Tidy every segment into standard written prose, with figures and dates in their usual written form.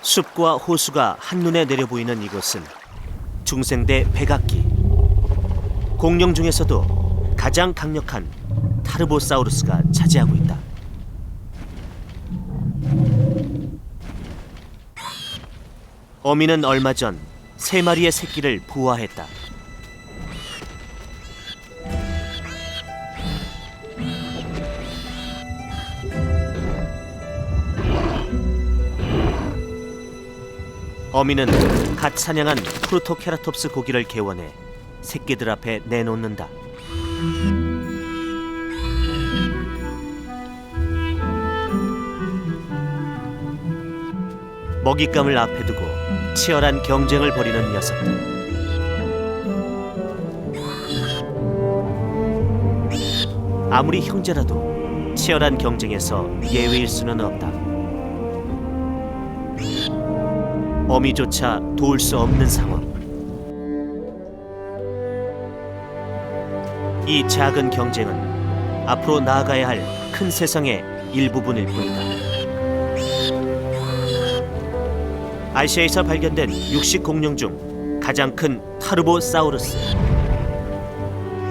숲과 호수가 한눈에 내려 보이는 이곳은 중생대 백악기. 공룡 중에서도 가장 강력한 타르보사우루스가 차지하고 있다. 어미는 얼마 전 3마리의 새끼를 부화했다. 어미는 갓 사냥한 프루토케라톱스 고기를 개원해 새끼들 앞에 내놓는다. 먹잇감을 앞에 두고 치열한 경쟁을 벌이는 녀석들. 아무리 형제라도 치열한 경쟁에서 예외일 수는 없다. 어미조차 도울 수 없는 상황. 이 작은 경쟁은 앞으로 나아가야 할 큰 세상의 일부분일 뿐이다. 아시아에서 발견된 육식 공룡 중 가장 큰 타르보사우루스.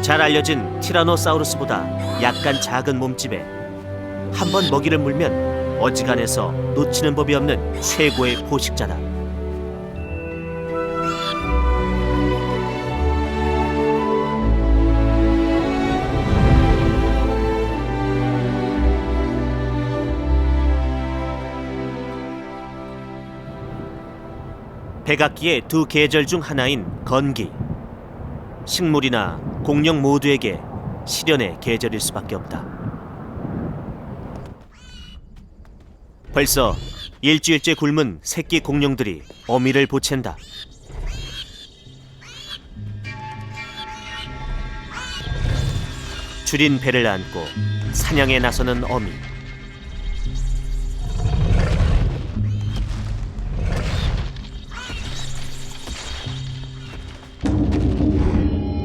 잘 알려진 티라노사우루스보다 약간 작은 몸집에 한 번 먹이를 물면 어지간해서 놓치는 법이 없는 최고의 포식자다. 백악기의 두 계절 중 하나인 건기. 식물이나 공룡 모두에게 시련의 계절일 수밖에 없다. 벌써 일주일째 굶은 새끼 공룡들이 어미를 보챈다. 줄인 배를 안고 사냥에 나서는 어미.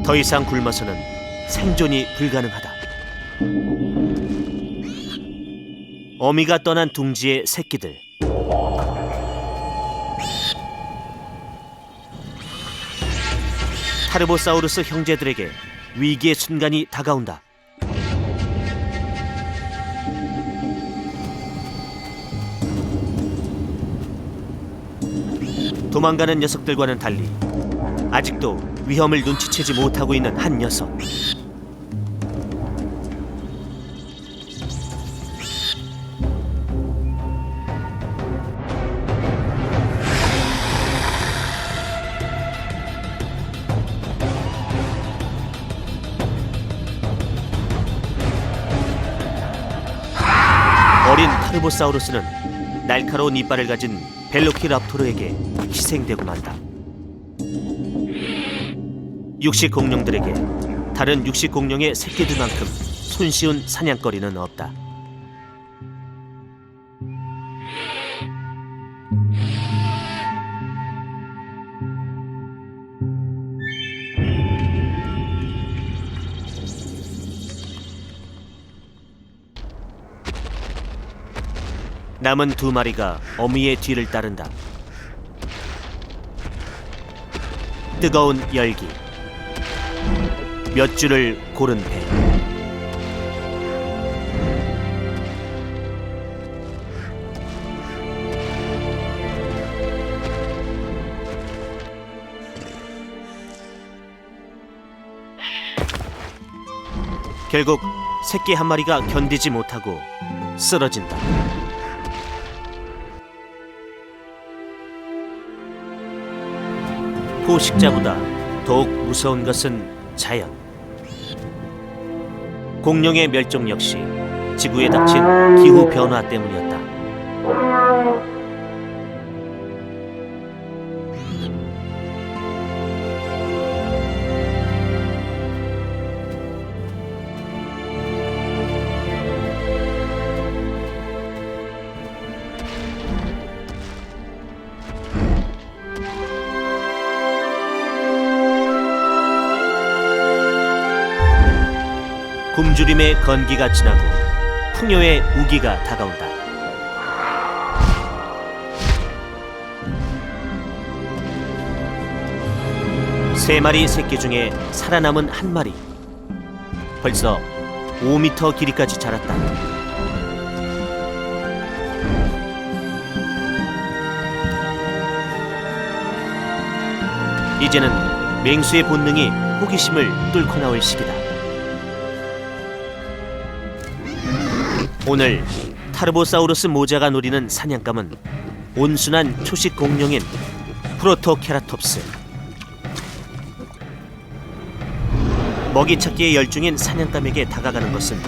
더 이상 굶어서는 생존이 불가능하다. 어미가 떠난 둥지의 새끼들. 타르보사우루스 형제들에게 위기의 순간이 다가온다. 도망가는 녀석들과는 달리 아직도 위험을 눈치채지 못하고 있는 한 녀석. 어린 타르보사우루스는 날카로운 이빨을 가진 벨로키랍토르에게 희생되고 만다. 육식 공룡들에게 다른 육식 공룡의 새끼들만큼 손쉬운 사냥거리는 없다. 남은 2마리가 어미의 뒤를 따른다. 뜨거운 열기. 몇 줄을 고른 배. 결국 새끼 한 마리가 견디지 못하고 쓰러진다. 포식자보다 더욱 무서운 것은 자연. 공룡의 멸종 역시 지구에 닥친 기후 변화 때문이었다. 굶주림의 건기가 지나고 풍요의 우기가 다가온다. 3마리 새끼 중에 살아남은 1마리. 벌써 5m 길이까지 자랐다. 이제는 맹수의 본능이 호기심을 뚫고 나올 시기다. 오늘 타르보사우루스 모자가 노리는 사냥감은 온순한 초식 공룡인 프로토케라톱스. 먹이 찾기에 열중인 사냥감에게 다가가는 것은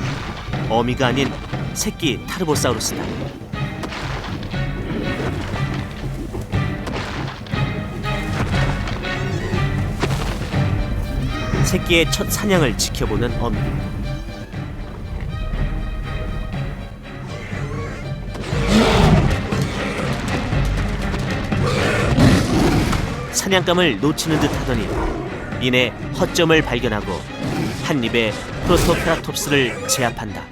어미가 아닌 새끼 타르보사우루스다. 새끼의 첫 사냥을 지켜보는 어미. 사냥감을 놓치는 듯 하더니 이내 허점을 발견하고 한 입에 프로토케라톱스를 제압한다.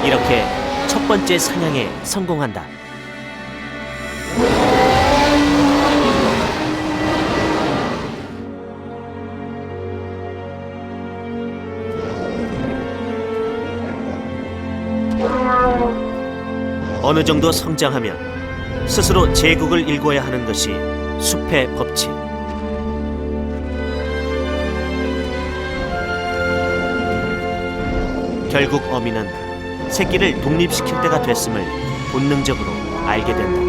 이렇게 첫 번째 사냥에 성공한다. 어느 정도 성장하면 스스로 제국을 일궈야 하는 것이 숲의 법칙. 결국 어미는 새끼를 독립시킬 때가 됐음을 본능적으로 알게 된다.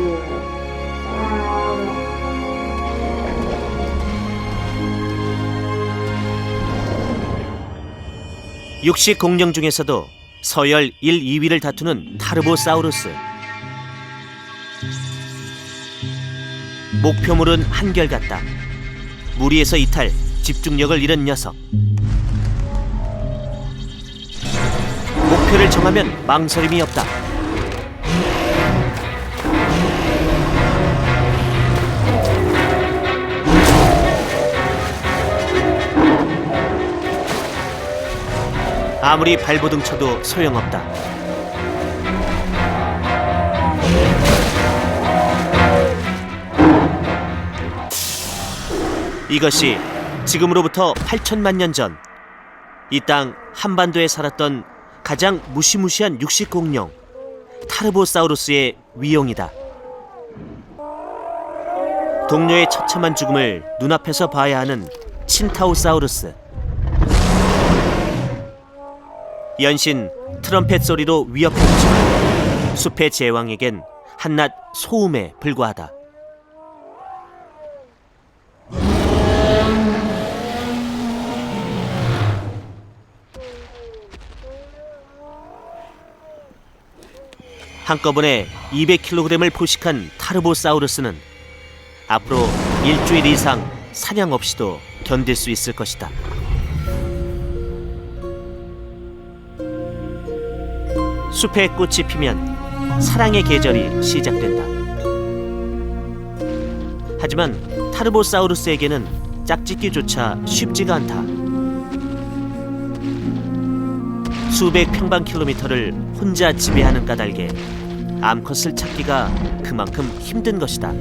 육식 공룡 중에서도 서열 1, 2위를 다투는 타르보사우루스. 목표물은 한결같다. 무리에서 이탈, 집중력을 잃은 녀석. 목표를 정하면 망설임이 없다. 아무리 발버둥 쳐도 소용없다. 이것이 지금으로부터 8천만 년 전 이 땅 한반도에 살았던 가장 무시무시한 육식 공룡 타르보사우루스의 위용이다. 동료의 처참한 죽음을 눈앞에서 봐야 하는 친타우사우루스. 연신 트럼펫 소리로 위협했지만 숲의 제왕에겐 한낱 소음에 불과하다. 한꺼번에 200kg을 포식한 타르보사우루스는 앞으로 일주일 이상 사냥 없이도 견딜 수 있을 것이다. 숲에 꽃이 피면 사랑의 계절이 시작된다. 하지만 타르보사우루스에게는 짝짓기조차 쉽지가 않다. 수백 평방킬로미터를 혼자 지배하는 까닭에 암컷을 찾기가 그만큼 힘든 것이다.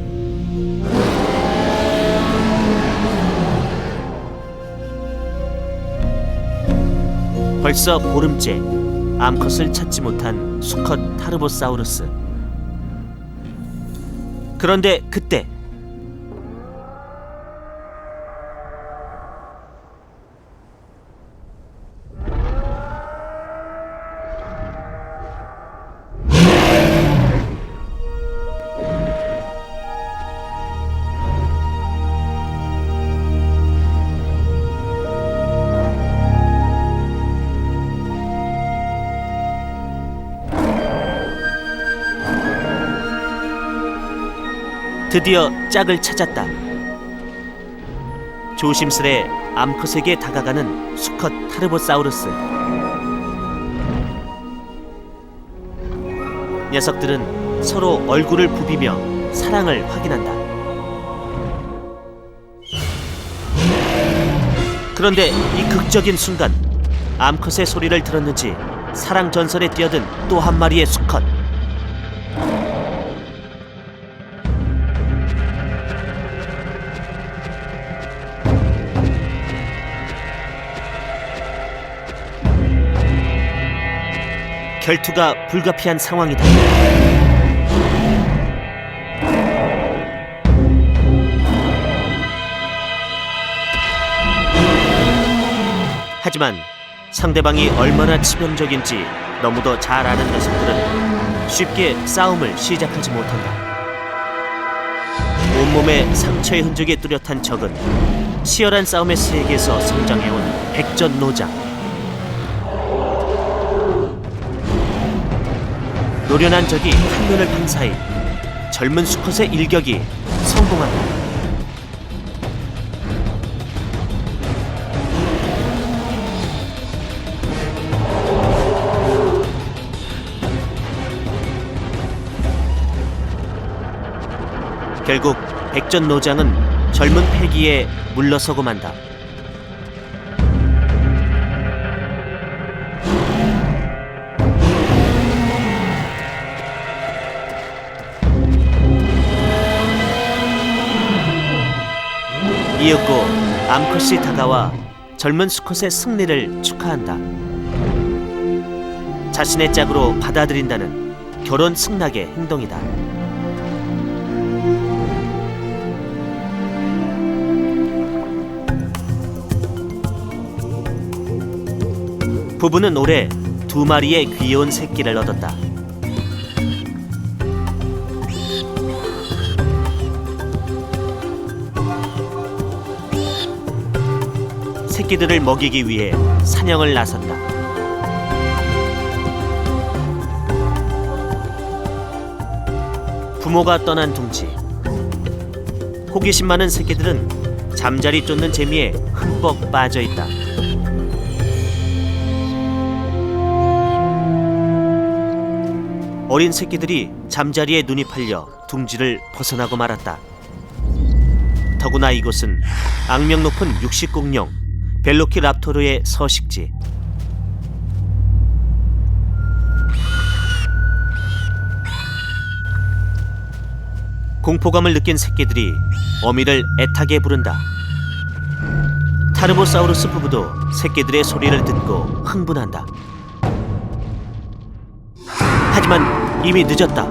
벌써 보름째 암컷을 찾지 못한 수컷 타르보사우루스. 그런데 그때 드디어 짝을 찾았다. 조심스레 암컷에게 다가가는 수컷 타르보사우루스. 녀석들은 서로 얼굴을 부비며 사랑을 확인한다. 그런데 이 극적인 순간 암컷의 소리를 들었는지 사랑 전선에 뛰어든 또 한 마리의 수컷. 결투가 불가피한 상황이다. 하지만 상대방이 얼마나 치명적인지 너무도 잘 아는 녀석들은 쉽게 싸움을 시작하지 못한다. 온몸에 상처의 흔적이 뚜렷한 적은 치열한 싸움의 세계에서 성장해온 백전노장. 노련한 적이 한눈을 판 사이 젊은 수컷의 일격이 성공한다. 결국 백전노장은 젊은 패기에 물러서고 만다. 이윽고 암컷이 다가와 젊은 수컷의 승리를 축하한다. 자신의 짝으로 받아들인다는 결혼 승낙의 행동이다. 부부는 올해 2마리의 귀여운 새끼를 얻었다. 새끼들을 먹이기 위해 사냥을 나선다. 부모가 떠난 둥지. 호기심 많은 새끼들은 잠자리 쫓는 재미에 흠뻑 빠져있다. 어린 새끼들이 잠자리에 눈이 팔려 둥지를 벗어나고 말았다. 더구나 이곳은 악명 높은 육식공룡 벨로키랍토르의 서식지. 공포감을 느낀 새끼들이 어미를 애타게 부른다. 타르보사우루스 부부도 새끼들의 소리를 듣고 흥분한다. 하지만 이미 늦었다.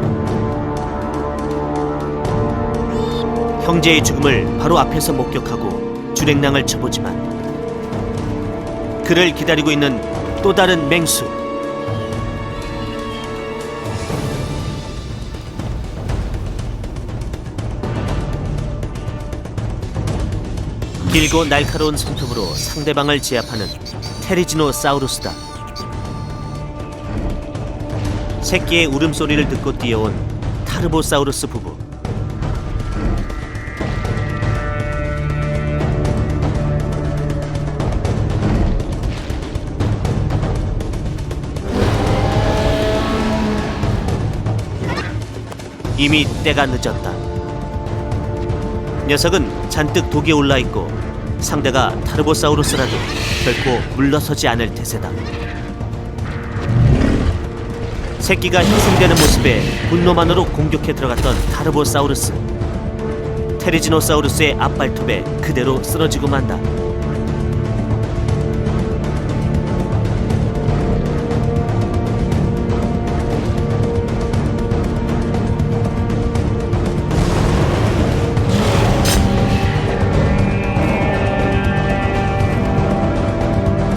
형제의 죽음을 바로 앞에서 목격하고 주랭랑을 쳐보지만 그를 기다리고 있는 또 다른 맹수. 길고 날카로운 손톱으로 상대방을 제압하는 테리지노사우루스다. 새끼의 울음소리를 듣고 뛰어온 타르보사우루스 부부. 이미 때가 늦었다. 녀석은 잔뜩 독이 올라있고 상대가 타르보사우루스라도 결코 물러서지 않을 태세다. 새끼가 희생되는 모습에 분노만으로 공격해 들어갔던 타르보사우루스. 테리지노사우루스의 앞발톱에 그대로 쓰러지고 만다.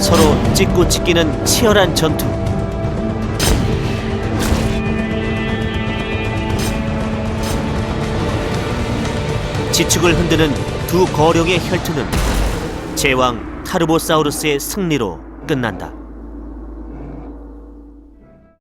서로 찢고 찢기는 치열한 전투. 지축을 흔드는 두 거령의 혈투는 제왕 타르보사우루스의 승리로 끝난다.